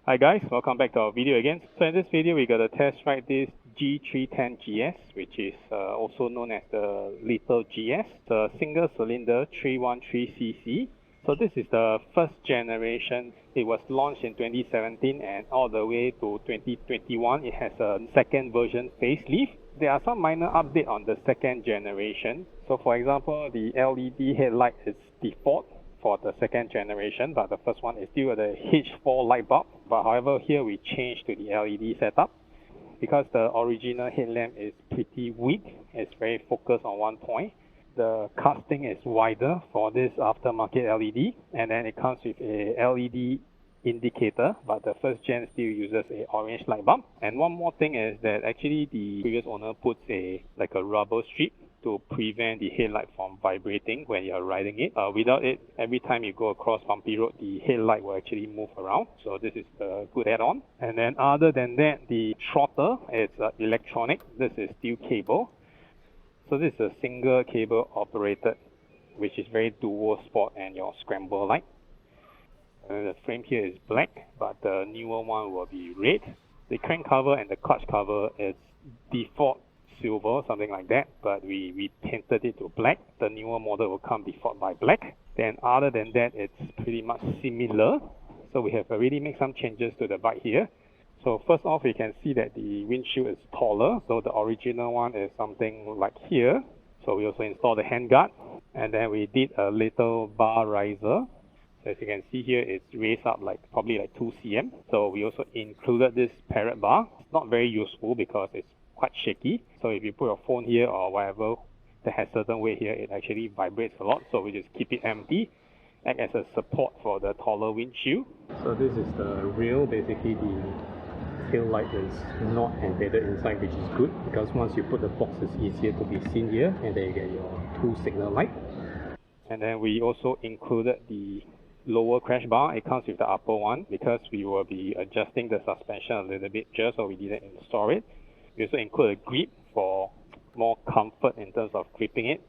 Hi guys, welcome back to our video again. So in this video, we're going to test ride this G310GS, which is also known as the Little GS. It's a single cylinder 313cc. So this is the first generation. It was launched in 2017 and all the way to 2021. It has a second version facelift. There are some minor updates on the second generation. So for example, the LED headlight is default for the second generation, but the first one is still the H4 light bulb. But however, here we changed to the LED setup because the original headlamp is pretty weak. It's very focused on one point. The casting is wider for this aftermarket LED, and then it comes with a LED indicator, but the first gen still uses a orange light bulb. And one more thing is that actually the previous owner puts a rubber strip to prevent the headlight from vibrating when you're riding it. Without it, every time you go across bumpy road, the headlight will actually move around. So this is a good add-on. And then other than that, the throttle is electronic. This is still cable. So this is a single cable operated, which is very dual sport and your scramble light. The frame here is black, but the newer one will be red. The crank cover and the clutch cover is default silver, something like that, but we painted it to black. The newer model will come default by black. Then other than that, it's pretty much similar. So we have already made some changes to the bike here. So first off, we can see that the windshield is taller. So the original one is something like here. So we also installed the handguard, and then we did a little bar riser. So as you can see here, it's raised up probably 2 cm. So we also included this parrot bar. It's not very useful because it's quite shaky. So if you put your phone here or whatever that has certain weight here, it actually vibrates a lot. So we just keep it empty, act as a support for the taller windshield. So this is the rail. Basically the tail light is not embedded inside, which is good because once you put the box, it's easier to be seen here, and then you get your 2 signal light. And then we also included the lower crash bar. It comes with the upper one because we will be adjusting the suspension a little bit just so we didn't install it. We also include a grip for more comfort in terms of gripping it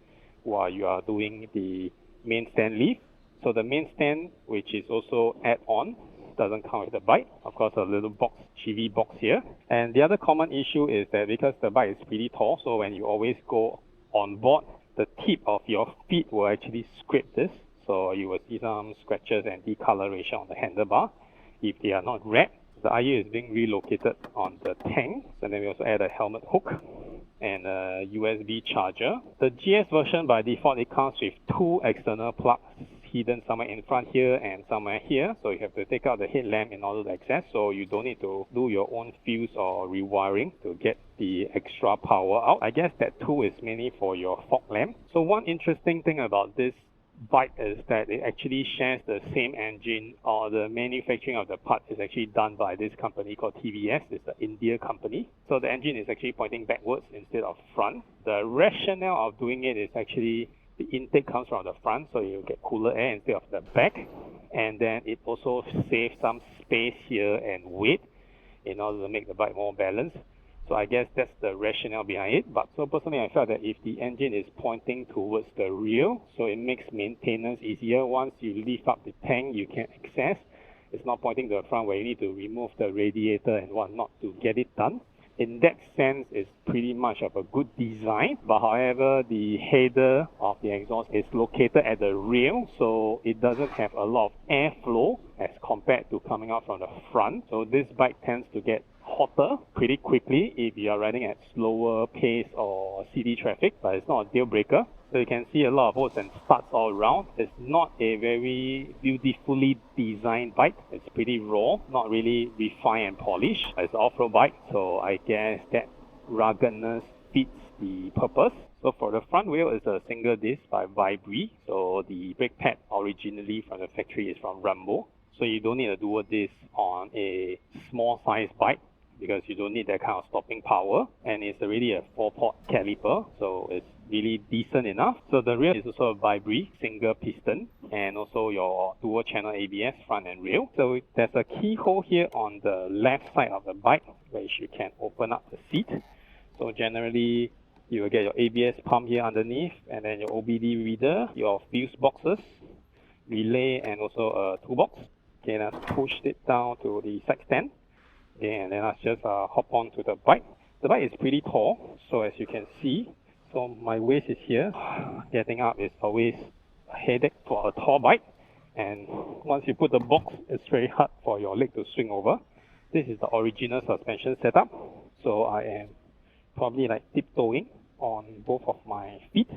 while you are doing the main stand lift. So the main stand, which is also add-on, doesn't come with the bike. Of course, a little box, Chevy box here. And the other common issue is that because the bike is pretty tall, so when you always go on board, the tip of your feet will actually scrape this. So you will see some scratches and discoloration on the handlebar if they are not wrapped. The IE is being relocated on the tank, and then we also add a helmet hook and a USB charger. The GS version by default, it comes with 2 external plugs hidden somewhere in front here and somewhere here. So you have to take out the headlamp in order to access. So you don't need to do your own fuse or rewiring to get the extra power out. I guess that tool is mainly for your fog lamp. So one interesting thing about this bike is that it actually shares the same engine, or the manufacturing of the part is actually done by this company called TVS. It's an India company. So the engine is actually pointing backwards instead of front. The rationale of doing it is actually the intake comes from the front, so you get cooler air instead of the back. And then it also saves some space here and weight in order to make the bike more balanced. So I guess that's the rationale behind it. But so personally, I felt that if the engine is pointing towards the rear, so it makes maintenance easier. Once you lift up the tank, you can access. It's not pointing to the front where you need to remove the radiator and whatnot to get it done. In that sense, it's pretty much of a good design. But however, the header of the exhaust is located at the rear, so it doesn't have a lot of airflow as compared to coming out from the front. So this bike tends to get hotter pretty quickly if you are riding at slower pace or city traffic, but it's not a deal breaker. So you can see a lot of bolts and studs all around. It's not a very beautifully designed bike. It's pretty raw, not really refined and polished. It's an off-road bike, so I guess that ruggedness fits the purpose. So for the front wheel, it's a single disc by Vibri. So the brake pad originally from the factory is from Rambo. So you don't need a dual disc on a small size bike because you don't need that kind of stopping power. And it's already a 4-port caliper, so it's really decent enough. So the rear is also a Vibri single piston, and also your dual channel ABS front and rear. So there's a keyhole here on the left side of the bike, which you can open up the seat. So generally, you will get your ABS pump here underneath, and then your OBD reader, your fuse boxes, relay, and also a toolbox. Okay, let's push it down to the side stand. Okay, and then let's just hop on to the bike. The bike is pretty tall, so as you can see, so my waist is here. Getting up is always a headache for a tall bike. And once you put the box, it's very hard for your leg to swing over. This is the original suspension setup. So I am probably like tiptoeing on both of my feet.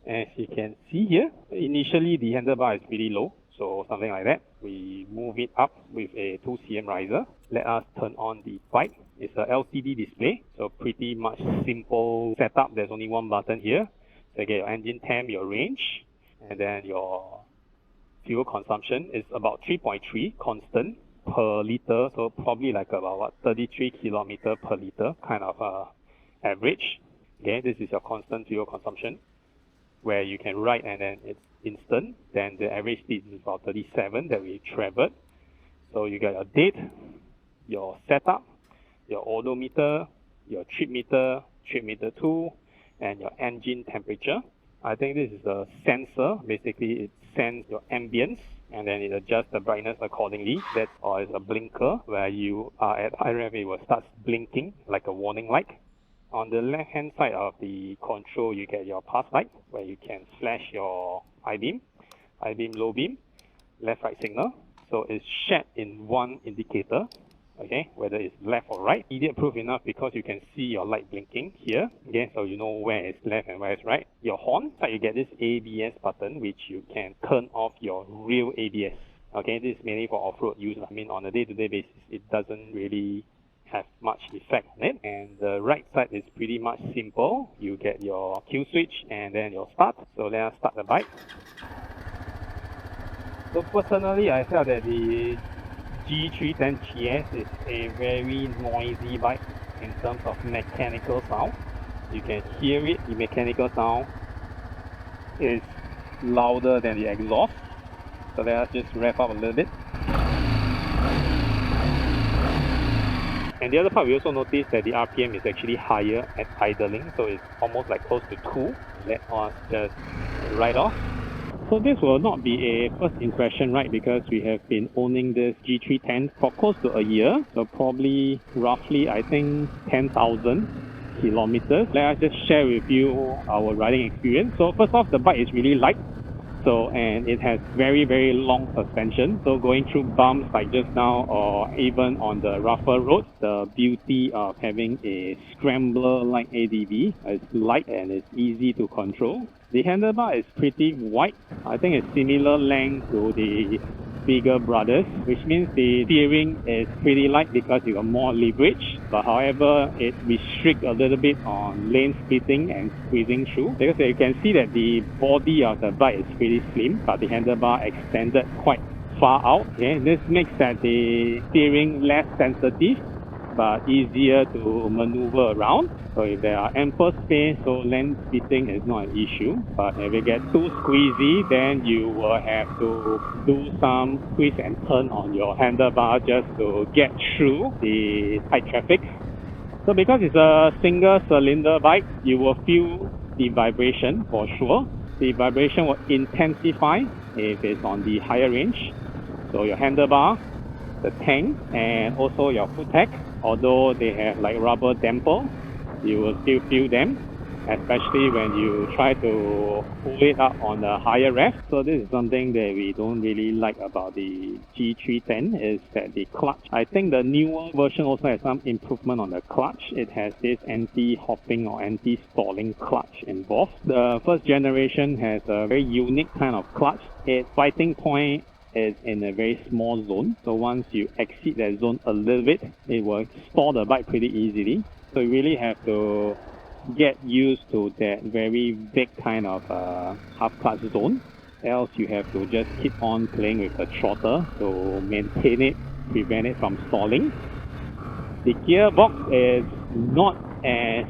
As you can see here, initially the handlebar is pretty low. So something like that. We move it up with a 2 cm riser. Let us turn on the bike. It's a LCD display, so pretty much simple setup. There's only one button here. So you get your engine temp, your range, and then your fuel consumption is about 3.3 constant per liter. So probably like about 33 kilometer per liter kind of average. Okay, this is your constant fuel consumption, where you can ride and then it's instant. Then the average speed is about 37 that we traveled. So you got your date, your setup, your odometer, your trip meter 2, and your engine temperature. I think this is a sensor. Basically, it sends your ambience and then it adjusts the brightness accordingly. That's or it's a blinker where you are at high rev, it will start blinking like a warning light. On the left hand side of the control, you get your pass light where you can flash your high beam, low beam, left right signal. So it's shared in one indicator, okay, whether it's left or right. Idiot proof enough because you can see your light blinking here, okay, so you know where it's left and where it's right. Your horn, so you get this ABS button which you can turn off your real ABS. Okay, this is mainly for off-road use. I mean, on a day-to-day basis, it doesn't really have much effect on it. And the right side is pretty much simple. You get your kill switch and then your start. So let us start the bike. So personally, I felt that the G310GS is a very noisy bike in terms of mechanical sound. You can hear it, the mechanical sound is louder than the exhaust. So let us just rev up a little bit. And the other part, we also noticed that the RPM is actually higher at idling, so it's almost like close to 2. Let us just ride off. So this will not be a first impression, right? Because we have been owning this G310 for close to a year. So probably roughly, I think, 10,000 kilometers. Let us just share with you our riding experience. So first off, the bike is really light. So, and it has very, very long suspension. So going through bumps like just now or even on the rougher roads, the beauty of having a scrambler like ADV is light and it's easy to control. The handlebar is pretty wide. I think it's similar length to the bigger brothers, which means the steering is pretty light because you got more leverage. But however, it restricts a little bit on lane splitting and squeezing through. Because you can see that the body of the bike is pretty slim, but the handlebar extended quite far out. Okay, this makes that the steering less sensitive, but easier to maneuver around. So if there are ample space, so lane splitting is not an issue. But if it gets too squeezy, then you will have to do some twist and turn on your handlebar just to get through the tight traffic. So because it's a single cylinder bike, you will feel the vibration for sure. The vibration will intensify if it's on the higher range. So your handlebar, the tank, and also your foot peg, although they have like rubber damper, you will still feel them, especially when you try to pull it up on the higher rev. So this is something that we don't really like about the G310 is that the clutch. I think the newer version also has some improvement on the clutch. It has this anti-hopping or anti-stalling clutch involved. The first generation has a very unique kind of clutch. Its fighting point is in a very small zone. So once you exceed that zone a little bit, it will stall the bike pretty easily. So you really have to get used to that very big kind of half clutch zone. Else you have to just keep on playing with the throttle to maintain it, prevent it from stalling. The gearbox is not as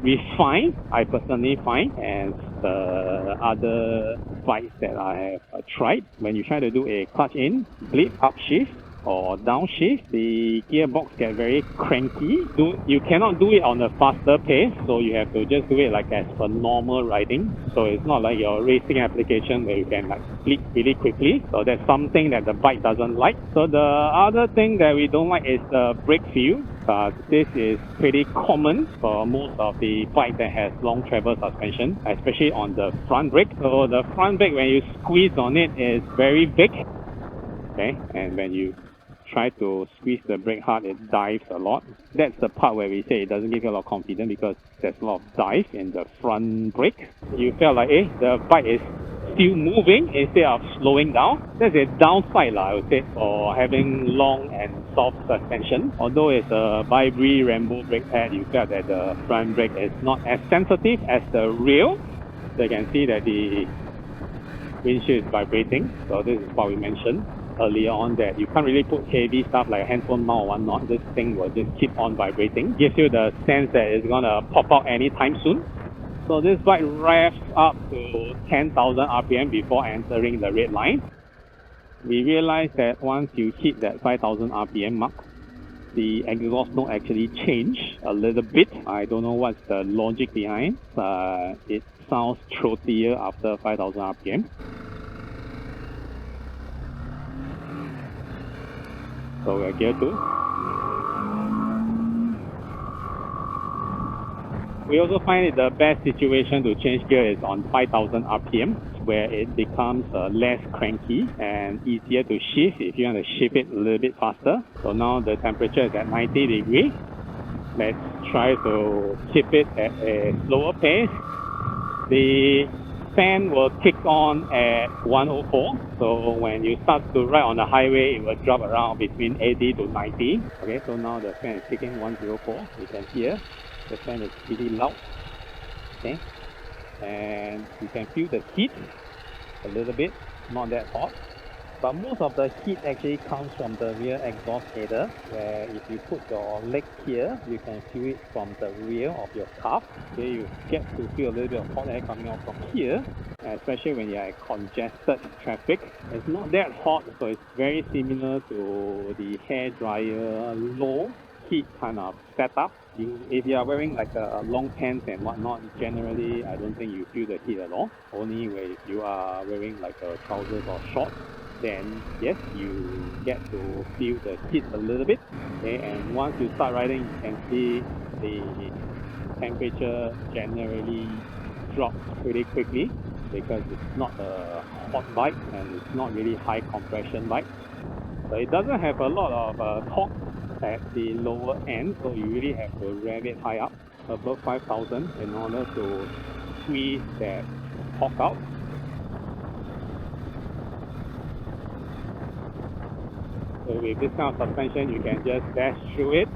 refined, I personally find, as the other bikes that I have tried. When you try to do a clutch in, blip, upshift, or downshift, the gearbox get very cranky. You cannot do it on a faster pace, so you have to just do it like as per normal riding. So it's not like your racing application where you can like flip really quickly. So that's something that the bike doesn't like. So the other thing that we don't like is the brake feel. This is pretty common for most of the bike that has long travel suspension, especially on the front brake. So the front brake, when you squeeze on it, is very big. Okay, and when you try to squeeze the brake hard, it dives a lot. That's the part where we say it doesn't give you a lot of confidence because there's a lot of dive in the front brake. You felt like, the bike is still moving instead of slowing down. That's a downside, I would say, for having long and soft suspension. Although it's a Valvetrain Rambo brake pad, you felt that the front brake is not as sensitive as the rear. So you can see that the windshield is vibrating. So this is what we mentioned earlier on, that you can't really put heavy stuff like a handphone mount or whatnot. This thing will just keep on vibrating. Gives you the sense that it's gonna pop out anytime soon. So this bike revs up to 10,000 RPM before entering the red line. We realized that once you hit that 5,000 RPM mark, the exhaust note actually change a little bit. I don't know what's the logic behind. It sounds throatier after 5,000 RPM. So we're gear 2. We also find it the best situation to change gear is on 5,000 RPM, where it becomes less cranky and easier to shift if you want to shift it a little bit faster. So now the temperature is at 90 degrees. Let's try to keep it at a slower pace. The fan will kick on at 104. So when you start to ride on the highway, it will drop around between 80 to 90. Okay, so now the fan is kicking 104. You can hear the fan is pretty loud. Okay, and you can feel the heat a little bit, not that hot. But most of the heat actually comes from the rear exhaust header, where if you put your leg here, you can feel it from the rear of your calf. Okay, you get to feel a little bit of hot air coming out from here, especially when you're at congested traffic. It's not that hot, so it's very similar to the hair dryer low heat kind of setup. If you are wearing like a long pants and whatnot, generally I don't think you feel the heat at all. Only when you are wearing like a trousers or shorts, then yes, you get to feel the heat a little bit. Okay, and once you start riding, you can see the temperature generally drops pretty quickly because it's not a hot bike and it's not really high compression bike. So it doesn't have a lot of torque at the lower end, so you really have to rev it high up above 5,000 in order to squeeze that torque out. So with this kind of suspension, you can just dash through it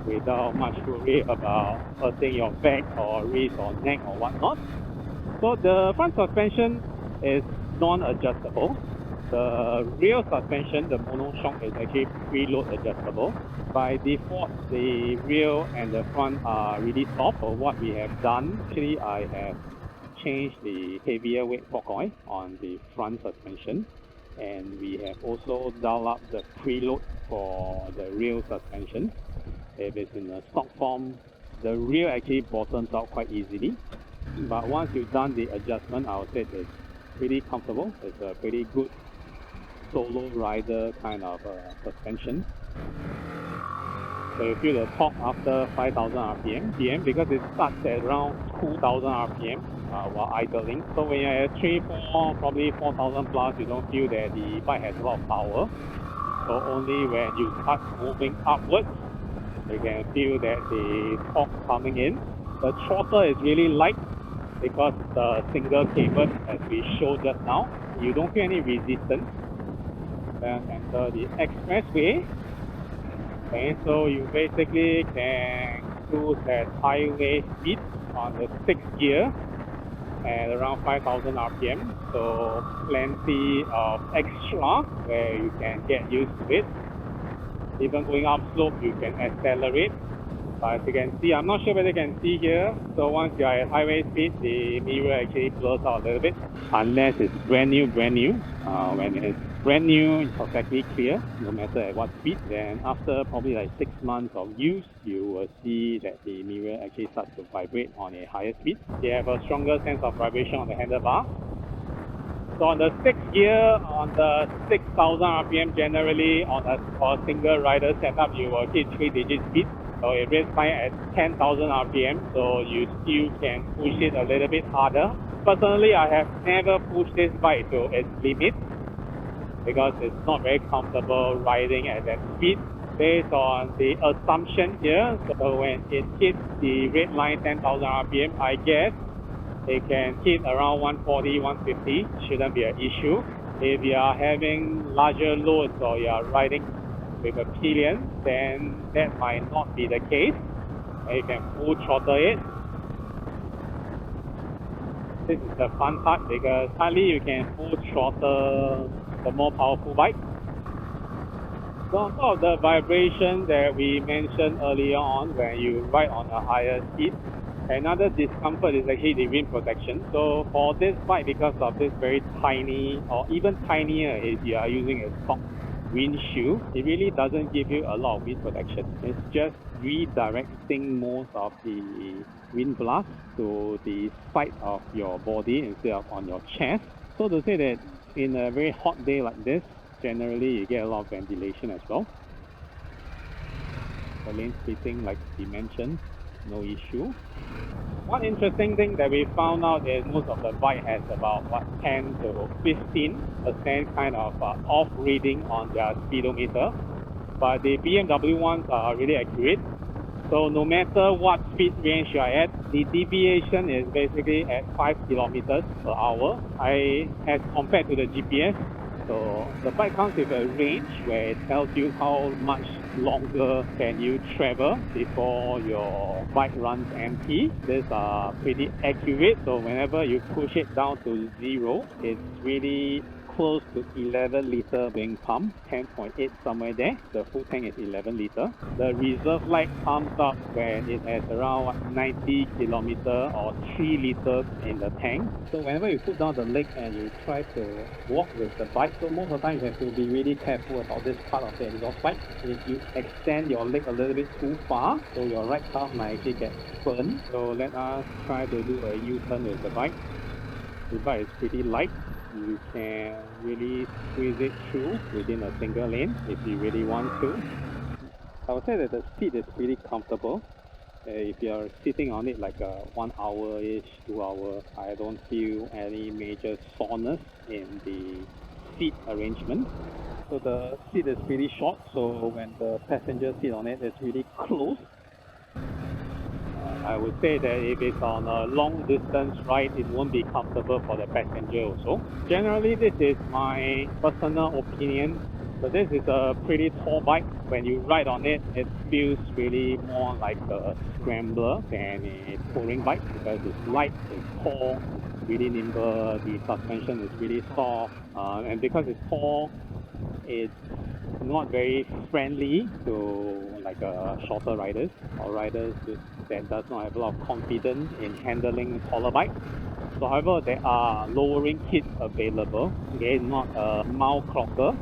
without much worry about hurting your back or wrist or neck or whatnot. So the front suspension is non-adjustable. The rear suspension, the monoshock, is actually preload adjustable. By default, the rear and the front are really soft. So what we have done, actually I have changed the heavier weight fork oil on the front suspension. And we have also dialed up the preload for the rear suspension. If it's in a stock form, the rear actually bottoms out quite easily. But once you've done the adjustment, I would say it's pretty comfortable. It's a pretty good solo rider kind of suspension. So you feel the torque after 5,000 RPM, because it starts at around 2,000 RPM while idling. So when you're at 3-4, probably 4,000 plus, you don't feel that the bike has a lot of power. So only when you start moving upwards, you can feel that the torque coming in. The throttle is really light because the single cable, as we showed just now. You don't feel any resistance. Then enter the expressway. Okay, so you basically can cruise at highway speed on the 6th gear at around 5,000 RPM. So plenty of extra where you can get used to it. Even going up slope, you can accelerate. But as you can see, I'm not sure whether you can see here. So once you are at highway speed, the mirror actually blurs out a little bit. Unless it's brand new. When it's brand new, perfectly clear, no matter at what speed. Then after probably like 6 months of use, you will see that the mirror actually starts to vibrate on a higher speed. You have a stronger sense of vibration on the handlebar. So on the 6th gear, on the 6,000 RPM generally, for a single rider setup, you will hit 3-digit speed. So it rates fine at 10,000 RPM, so you still can push it a little bit harder. Personally, I have never pushed this bike to its limit because it's not very comfortable riding at that speed. Based on the assumption here, so when it hits the red line 10,000 RPM, I guess it can hit around 140, 150, shouldn't be an issue. If you are having larger loads or you are riding with a pillion, then that might not be the case. You can full throttle it. This is the fun part because hardly you can full throttle the more powerful bike. So on top of the vibration that we mentioned earlier on when you ride on a higher speed, another discomfort is actually the wind protection. So for this bike, because of this very tiny or even tinier if you are using a stock windshield, it really doesn't give you a lot of wind protection. It's just redirecting most of the wind blast to the side of your body instead of on your chest. So to say that in a very hot day like this, generally you get a lot of ventilation as well. The lane splitting, like we mentioned, no issue. One interesting thing that we found out is most of the bike has about 10 to 15% kind of off reading on their speedometer, but the BMW ones are really accurate. So no matter what speed range you are at, the deviation is basically at 5 kilometers per hour. As compared to the GPS, so the bike comes with a range where it tells you how much longer can you travel before your bike runs empty. These are pretty accurate, so whenever you push it down to 0, it's really close to 11 liter being pumped, 10.8 somewhere there. The full tank is 11 liter. The reserve light comes up when it has around 90 kilometer or 3 liters in the tank. So whenever you put down the leg and you try to walk with the bike, so most of the time you have to be really careful about this part of the exhaust pipe. If you extend your leg a little bit too far, so your right calf might actually get burned. So let us try to do a U-turn with the bike. The bike is pretty light. You can really squeeze it through within a single lane if you really want to. I would say that the seat is pretty comfortable. If you're sitting on it like 1 hour-ish, 2 hours, I don't feel any major soreness in the seat arrangement. So the seat is pretty short, so when the passenger sit on it, it's really close. I would say that if it's on a long distance ride, it won't be comfortable for the passenger also. Generally, this is my personal opinion. So this is a pretty tall bike. When you ride on it, it feels really more like a scrambler than a touring bike because it's light, it's tall, really nimble, the suspension is really soft, and because it's tall, it's not very friendly to like shorter riders or riders that does not have a lot of confidence in handling taller bikes. So however, there are lowering kits available. Okay, not a mile clocker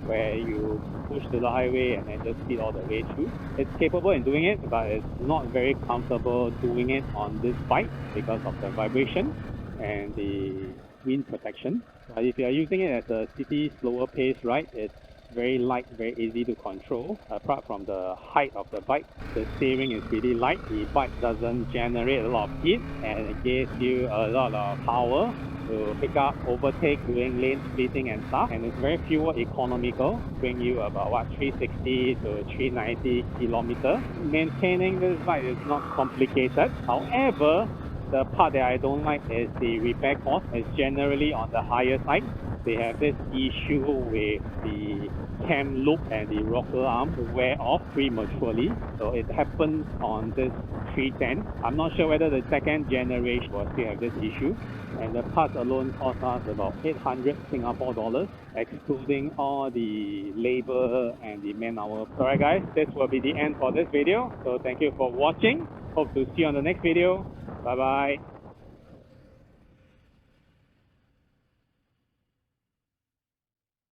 where you push to the highway and then just speed all the way through. It's capable in doing it, but it's not very comfortable doing it on this bike because of the vibration and the wind protection. But if you are using it as a city slower pace ride, it's very light, very easy to control. Apart from the height of the bike, the steering is really light. The bike doesn't generate a lot of heat and it gives you a lot of power to pick up, overtake, doing lane splitting and stuff. And it's very fuel economical, bring you about 360 to 390 kilometers. Maintaining this bike is not complicated. However, the part that I don't like is the repair cost. It's generally on the higher side. They have this issue with the cam loop and the rocker arm to wear off prematurely. So it happens on this 310. I'm not sure whether the second generation will still have this issue. And the parts alone cost us about 800 Singapore dollars, excluding all the labor and the man hour. Alright guys, this will be the end for this video. So thank you for watching. Hope to see you on the next video. Bye bye.